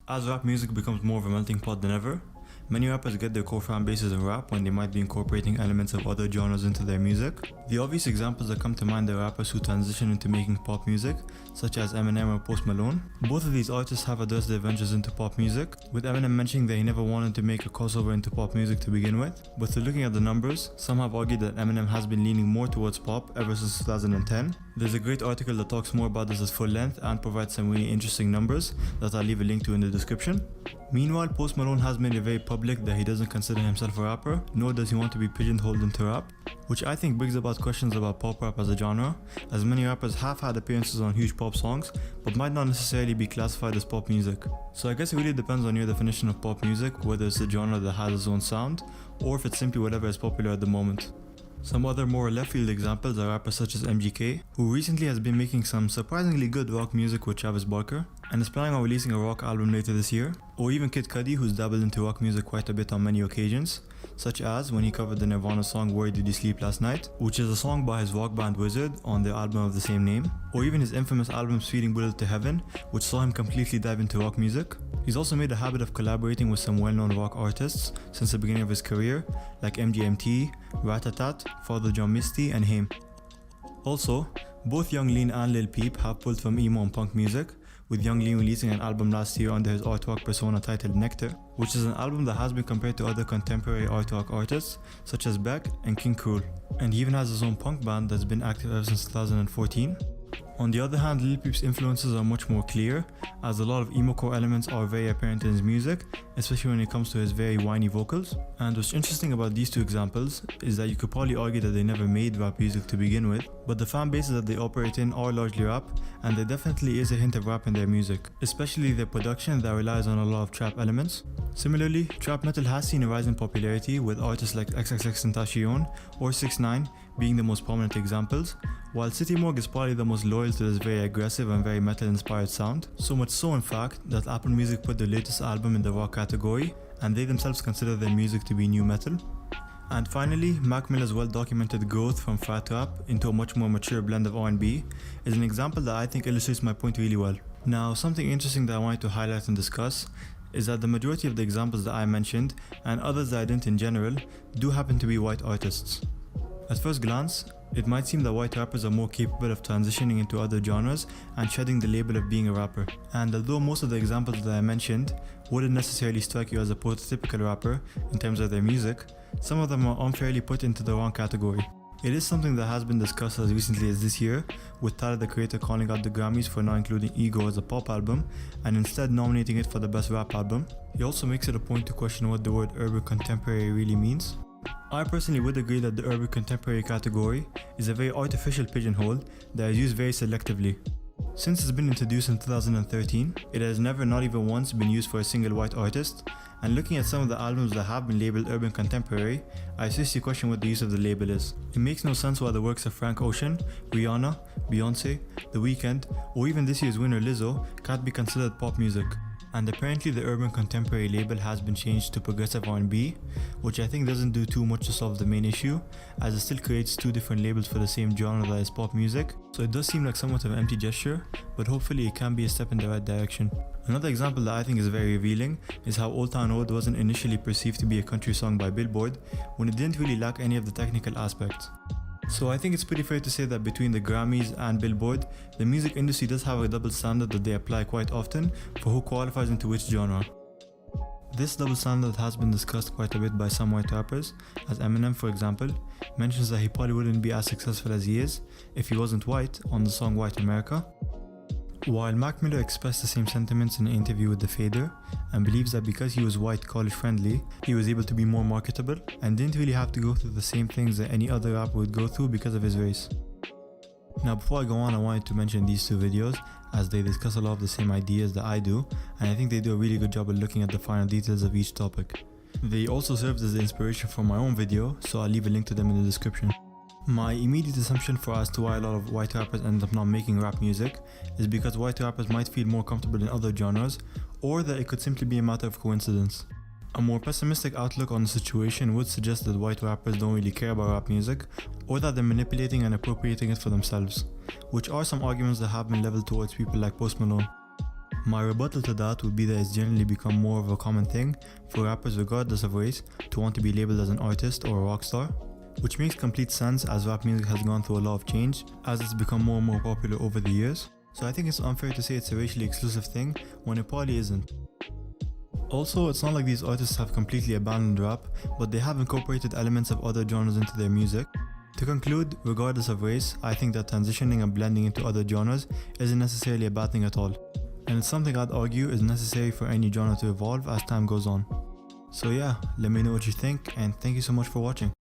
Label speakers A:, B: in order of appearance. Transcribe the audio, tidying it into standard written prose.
A: As rap music becomes more of a melting pot than ever, many rappers get their core fan bases in rap when they might be incorporating elements of other genres into their music. The obvious examples that come to mind are rappers who transition into making pop music, such as Eminem or Post Malone. Both of these artists have addressed their ventures into pop music, with Eminem mentioning that he never wanted to make a crossover into pop music to begin with. But through looking at the numbers, some have argued that Eminem has been leaning more towards pop ever since 2010. There's a great article that talks more about this at full length and provides some really interesting numbers that I'll leave a link to in the description. Meanwhile, Post Malone has made it very public that he doesn't consider himself a rapper, nor does he want to be pigeonholed into rap, which I think brings about questions about pop rap as a genre, as many rappers have had appearances on huge pop songs, but might not necessarily be classified as pop music. So I guess it really depends on your definition of pop music, whether it's a genre that has its own sound, or if it's simply whatever is popular at the moment. Some other more left field examples are rappers such as MGK, who recently has been making some surprisingly good rock music with Travis Barker, and is planning on releasing a rock album later this year, or even Kid Cudi, who's dabbled into rock music quite a bit on many occasions, such as when he covered the Nirvana song Where Did You Sleep Last Night, which is a song by his rock band Wizard on their album of the same name, or even his infamous album Speeding Bullet to Heaven, which saw him completely dive into rock music. He's also made a habit of collaborating with some well-known rock artists since the beginning of his career, like MGMT, Ratatat, Father John Misty, and Haim. Also, both Young Lean and Lil Peep have pulled from emo and punk music, with Young Lean releasing an album last year under his art rock persona titled Nectar, which is an album that has been compared to other contemporary art rock artists such as Beck and King Krule, and he even has his own punk band that's been active ever since 2014. On the other hand, Lil Peep's influences are much more clear, as a lot of emo-core elements are very apparent in his music, especially when it comes to his very whiny vocals. And what's interesting about these two examples is that you could probably argue that they never made rap music to begin with, but the fan bases that they operate in are largely rap, and there definitely is a hint of rap in their music, especially their production that relies on a lot of trap elements. Similarly, trap metal has seen a rise in popularity, with artists like XXXTentacion or 6ix9ine being the most prominent examples, while City Morgue is probably the most loyal to this very aggressive and very metal-inspired sound, so much so in fact that Apple Music put their latest album in the rock category, and they themselves consider their music to be new metal. And finally, Mac Miller's well-documented growth from fat rap into a much more mature blend of R&B is an example that I think illustrates my point really well. Now, something interesting that I wanted to highlight and discuss is that the majority of the examples that I mentioned, and others that I didn't in general, do happen to be white artists. At first glance, it might seem that white rappers are more capable of transitioning into other genres and shedding the label of being a rapper. And although most of the examples that I mentioned wouldn't necessarily strike you as a prototypical rapper in terms of their music, some of them are unfairly put into the wrong category. It is something that has been discussed as recently as this year, with Tyler the Creator calling out the Grammys for not including Ego as a pop album and instead nominating it for the best rap album. He also makes it a point to question what the word urban contemporary really means. I personally would agree that the urban contemporary category is a very artificial pigeonhole that is used very selectively. Since it's been introduced in 2013, it has never, not even once, been used for a single white artist, and looking at some of the albums that have been labeled urban contemporary, I seriously question what the use of the label is. It makes no sense why the works of Frank Ocean, Rihanna, Beyonce, The Weeknd, or even this year's winner Lizzo can't be considered pop music. And apparently the urban contemporary label has been changed to progressive R&B, which I think doesn't do too much to solve the main issue, as it still creates two different labels for the same genre that is pop music, so it does seem like somewhat of an empty gesture, but hopefully it can be a step in the right direction. Another example that I think is very revealing is how Old Town Road wasn't initially perceived to be a country song by Billboard, when it didn't really lack any of the technical aspects. So I think it's pretty fair to say that between the Grammys and Billboard, the music industry does have a double standard that they apply quite often for who qualifies into which genre. This double standard has been discussed quite a bit by some white rappers, as Eminem, for example, mentions that he probably wouldn't be as successful as he is if he wasn't white on the song White America. While Mac Miller expressed the same sentiments in an interview with The Fader, and believes that because he was white college friendly, he was able to be more marketable, and didn't really have to go through the same things that any other rapper would go through because of his race. Now before I go on, I wanted to mention these two videos, as they discuss a lot of the same ideas that I do, and I think they do a really good job of looking at the finer details of each topic. They also served as the inspiration for my own video, so I'll leave a link to them in the description. My immediate assumption for as to why a lot of white rappers end up not making rap music is because white rappers might feel more comfortable in other genres, or that it could simply be a matter of coincidence. A more pessimistic outlook on the situation would suggest that white rappers don't really care about rap music, or that they're manipulating and appropriating it for themselves, which are some arguments that have been leveled towards people like Post Malone. My rebuttal to that would be that it's generally become more of a common thing for rappers regardless of race to want to be labeled as an artist or a rock star, which makes complete sense as rap music has gone through a lot of change as it's become more and more popular over the years. So I think it's unfair to say it's a racially exclusive thing when it probably isn't. Also, it's not like these artists have completely abandoned rap, but they have incorporated elements of other genres into their music. To conclude, regardless of race, I think that transitioning and blending into other genres isn't necessarily a bad thing at all. And it's something I'd argue is necessary for any genre to evolve as time goes on. So yeah, let me know what you think, and thank you so much for watching.